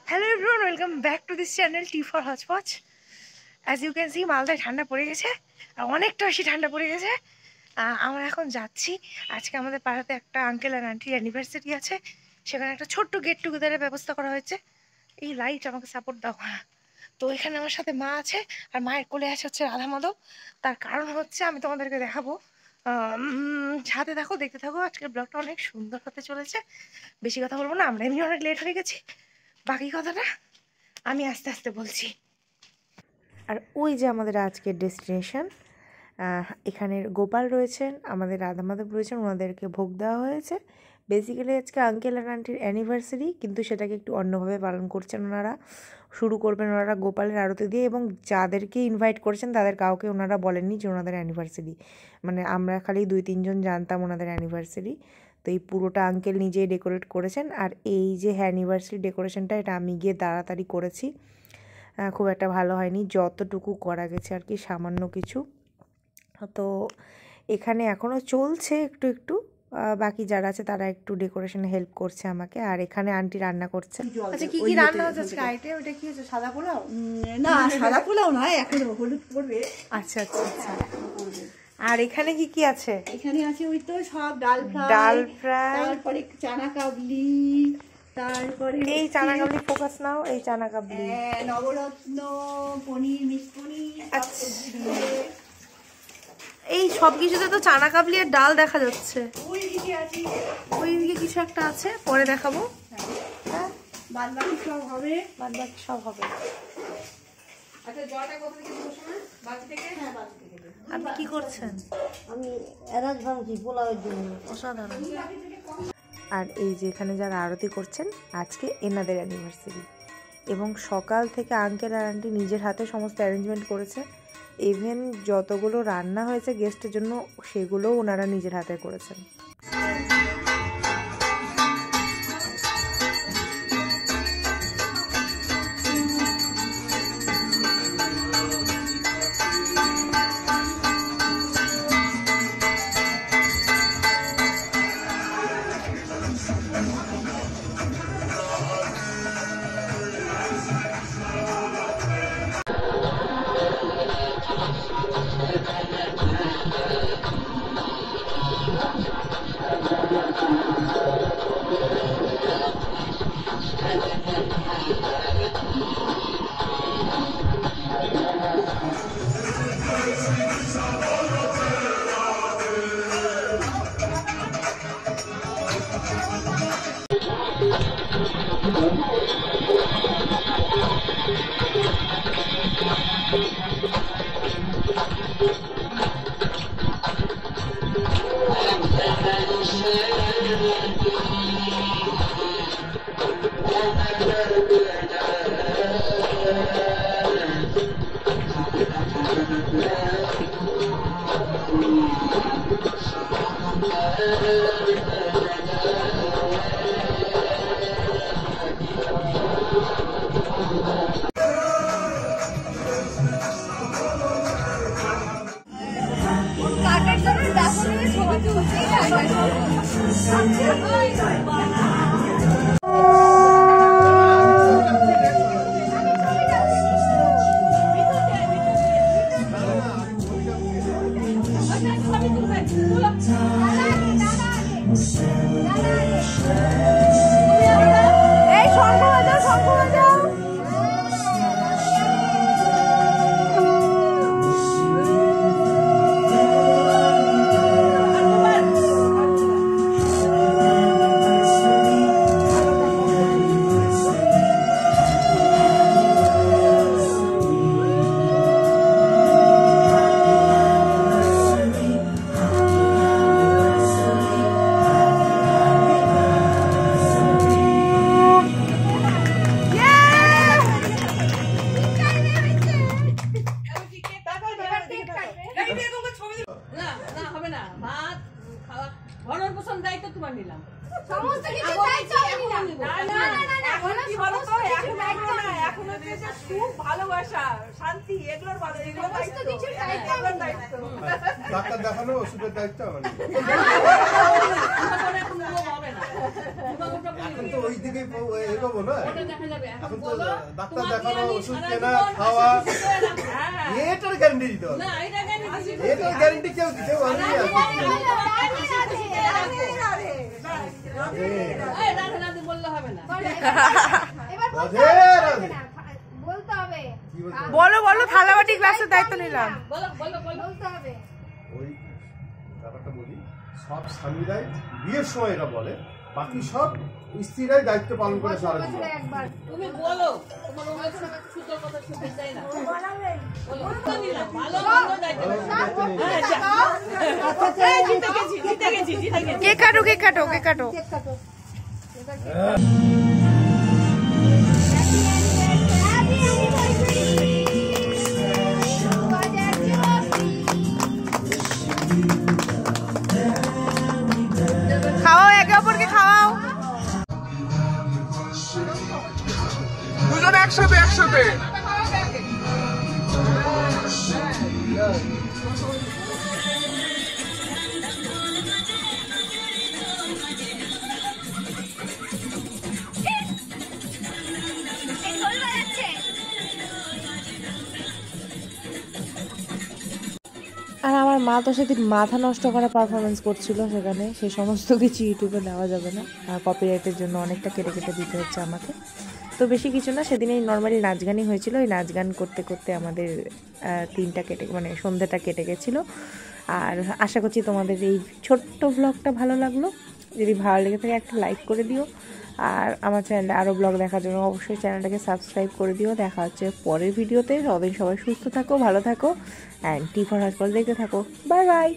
Hello everyone, welcome back to this channel T for Hodgepodge. As you can see, মালদায় ঠান্ডা পড়ে গেছে আর অনেকটা বেশি ঠান্ডা পড়ে গেছে। আমরা এখন যাচ্ছি। আজকে আমাদের পাড়াতে একটা আঙ্কেল আর আন্টির অ্যানিভার্সারি আছে, সেখানে একটা ছোট্ট গেট টুগেদারের ব্যবস্থা করা হয়েছে। এই লাইট আমাকে সাপোর্ট দাও। তো এখানে আমার সাথে মা আছে আর মায়ের কোলে আছে হচ্ছে রাধা মাধব। তার কারণ হচ্ছে আমি তোমাদেরকে দেখাবো, সাথে থাকো, দেখতে থাকো। আজকের ব্লগটা অনেক সুন্দর হতে চলেছে। বেশি কথা বলবো না, আমরা এমনি অনেক লেট হয়ে গেছি। বাকি কথাটা আমি আস্তে আস্তে বলছি। আর ওই যে আমাদের আজকের ডেস্টিনেশন, এখানে গোপাল রয়েছেন, আমাদের রাধা মাধব রয়েছেন, ওনাদেরকে ভোগ দেওয়া হয়েছে। বেসিক্যালি আজকে আঙ্কেল আর আন্টির অ্যানিভার্সারি, কিন্তু সেটাকে একটু অন্যভাবে পালন করছেন ওনারা। শুরু করবেন ওনারা গোপালের আরতি দিয়ে, এবং যাদেরকে ইনভাইট করেছেন তাদের কাউকে ওনারা বলেননি যে ওনাদের অ্যানিভার্সারি। মানে আমরা খালি 2-3 জন জানতাম ওনাদের অ্যানিভার্সারি। তো এই পুরোটা আঙ্কেল নিজেই ডেকোরেট করেছেন। আর এই যে অ্যানিভার্সারি ডেকোরেশনটা, এটা আমি গিয়ে তাড়াতাড়ি করেছি, খুব একটা ভালো হয়নি, যতটুকু করা গেছে আর কি, সামান্য কিছু। তো এখানে এখনও চলছে একটু একটু, বাকি যারা আছে তারা একটু ডেকোরেশনে হেল্প করছে আমাকে। আর এখানে আন্টি রান্না করছে। আচ্ছা, কি কি রান্না হচ্ছে আজকে আইটেম? এটা কি হচ্ছে, সাদা পোলাও? না, সাদা পোলাও নয়, এখন হলুদ পড়বে। আচ্ছা আচ্ছা আচ্ছা। আর এখানে কি কি আছে? এখানে আছে ওই তো সব ডাল ফ্রাই, তারপরে চানা কাবলি, তারপরে এই চানা কাবলি ফোকাস নাও, এই চানা কাবলি, নবরত্ন, পনির, মিক্স পনির। আচ্ছা, এই সব কিছুতে তো চানা কাবলি আর ডাল দেখা যাচ্ছে। ওই দিকে কিছু একটা আছে, পরে দেখাবো। হ্যাঁ, বাদ বাকি সব হবে। আচ্ছা, জলটা কোথা থেকে দিবো শোনা? বাকি থেকে? হ্যাঁ, বাকি থেকে। আপনি কি করছেন? আমি এলাচ ভাঙছি পোলাওয়ের জন্য। অসাধারণ। আর এই যে এখানে যারা আরতি করছেন, আজকে এনাদের অ্যানিভার্সারি, এবং সকাল থেকে আঙ্কেল আর আন্টি নিজের হাতে সমস্ত অ্যারেঞ্জমেন্ট করেছে। ইভেন যতগুলো রান্না হয়েছে গেস্টের জন্য, সেগুলোও ওনারা নিজের হাতে করেছেন। খুব ভালোবাসা, শান্তি, এগুলোর ডাক্তার দেখানো, ওষুধের দায়িত্ব আমার। তো ওই দিকে এগোবো না। এখন তো ডাক্তার দেখানো, ওষুধ কেনা, খাওয়া, এটার গ্যারান্টি দিতে হবে। এটার গ্যারান্টি কেউ আমি বলো বলো, থালাবাটি গ্লাসের দায়িত্ব নিলাম। ওই ব্যাপারটা বলি, সব স্বামীরাই বিয়ের সময় এটা বলে, বাকি সব স্ত্রীরাই দায়িত্ব পালন করে সারা জীবন। তুমি বলো তোমার সুতোর কথা শুনতে চাই না, কেক কাটো কেক কাটো কেক কাটো। খাওয়াও, একে অপরকে খাওয়াও। দুজন একসাথে একসাথে। আর আমার মা তো সেদিন মাথা নষ্ট করা পারফরমেন্স করছিল সেখানে, সেই সমস্ত কিছু ইউটিউবে দেওয়া যাবে না, আর কপিরাইটের জন্য অনেকটা কেটে কেটে দিতে হচ্ছে আমাকে। তো বেশি কিছু না, সেদিন এই নর্মালি নাচ গানই হয়েছিল। এই নাচ গান করতে করতে আমাদের সন্ধ্যাটা কেটে গেছিলো। আর আশা করছি তোমাদের এই ছোট্ট ব্লগটা ভালো লাগলো। যদি ভালো লেগে থাকে একটা লাইক করে দিও, আর আমার চ্যানেলে আরও ব্লগ দেখার জন্য অবশ্যই চ্যানেলটাকে সাবস্ক্রাইব করে দিও। দেখা হচ্ছে পরের ভিডিওতে। ততদিন সবাই সুস্থ থাকো, ভালো থাকো, অ্যান্ড টি4 হটস্পট দেখতে থাকো। Bye bye.